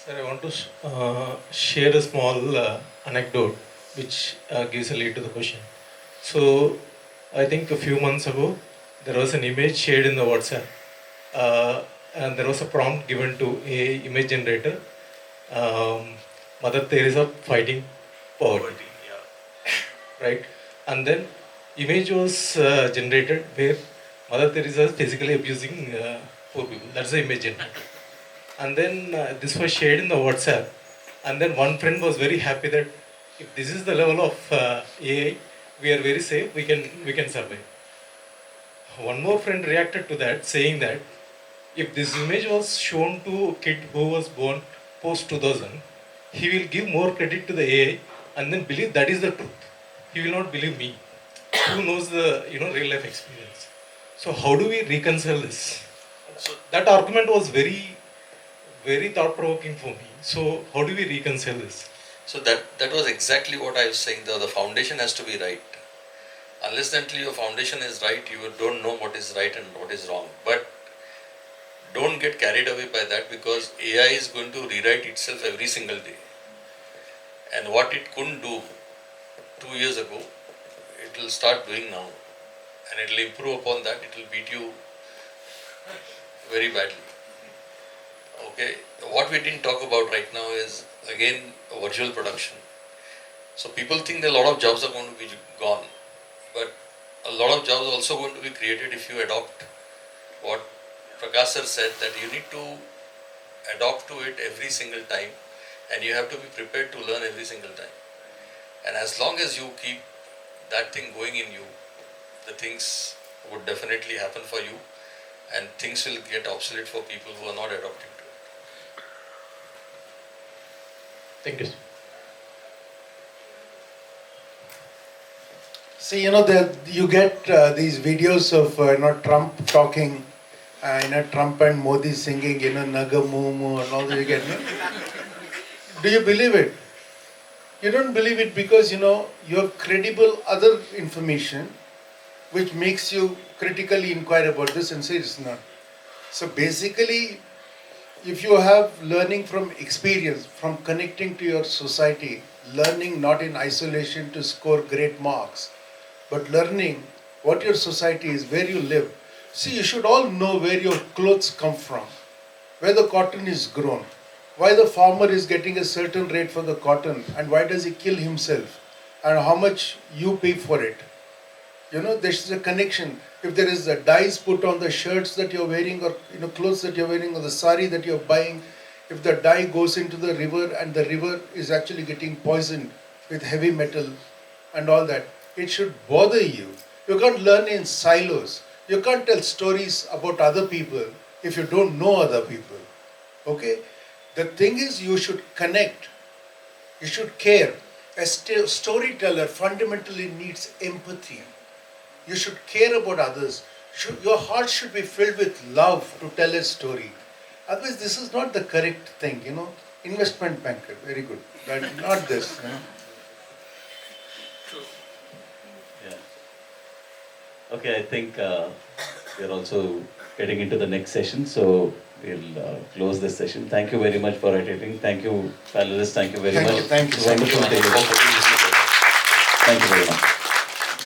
Sir, I want to share a small anecdote which gives a lead to the question. So, I think a few months ago, there was an image shared in the WhatsApp and there was a prompt given to a image generator, Mother Teresa fighting poverty, right? And then image was generated where Mother Teresa is physically abusing poor people. That's the image generator. And then this was shared in the WhatsApp, and then one friend was very happy that if this is the level of AI, we are very safe, we can survive. One more friend reacted to that saying that if this image was shown to a kid who was born post 2000, he will give more credit to the AI and then believe that is the truth. He will not believe me, who knows the real life experience. So how do we reconcile this? So that argument was very thought-provoking for me. So how do we reconcile this? So that was exactly what I was saying. The foundation has to be right. Unless and until your foundation is right, you don't know what is right and what is wrong. But don't get carried away by that because AI is going to rewrite itself every single day. And what it couldn't do 2 years ago, it will start doing now. And it will improve upon that. It will beat you very badly. Okay, what we didn't talk about right now is again virtual production. So people think that a lot of jobs are going to be gone, but a lot of jobs are also going to be created if you adopt what Prakash sir said, that you need to adopt to it every single time, and you have to be prepared to learn every single time. And as long as you keep that thing going in you, the things would definitely happen for you, and things will get obsolete for people who are not adopting to it. Thank you. See, you get these videos of Trump talking, Trump and Modi singing, Naga Moo Moo and all that you get. Do you believe it? You don't believe it because you have credible other information which makes you critically inquire about this and say it's not. So basically, if you have learning from experience, from connecting to your society, learning not in isolation to score great marks, but learning what your society is, where you live. See, you should all know where your clothes come from, where the cotton is grown, why the farmer is getting a certain rate for the cotton, and why does he kill himself, and how much you pay for it. There's a connection. If there is a dyes put on the shirts that you're wearing, or clothes that you're wearing, or the sari that you're buying, if the dye goes into the river and the river is actually getting poisoned with heavy metal and all that, it should bother you. You can't learn in silos. You can't tell stories about other people if you don't know other people. Okay? The thing is, you should connect. You should care. A storyteller fundamentally needs empathy. You should care about others. Your heart should be filled with love to tell a story. Otherwise, this is not the correct thing, Investment banker, very good. But not this, Yeah. Okay, I think we are also getting into the next session, so we'll close this session. Thank you very much for attending. Thank you, panelists. Thank you very much. Thank you. Wonderful day. Thank you very much.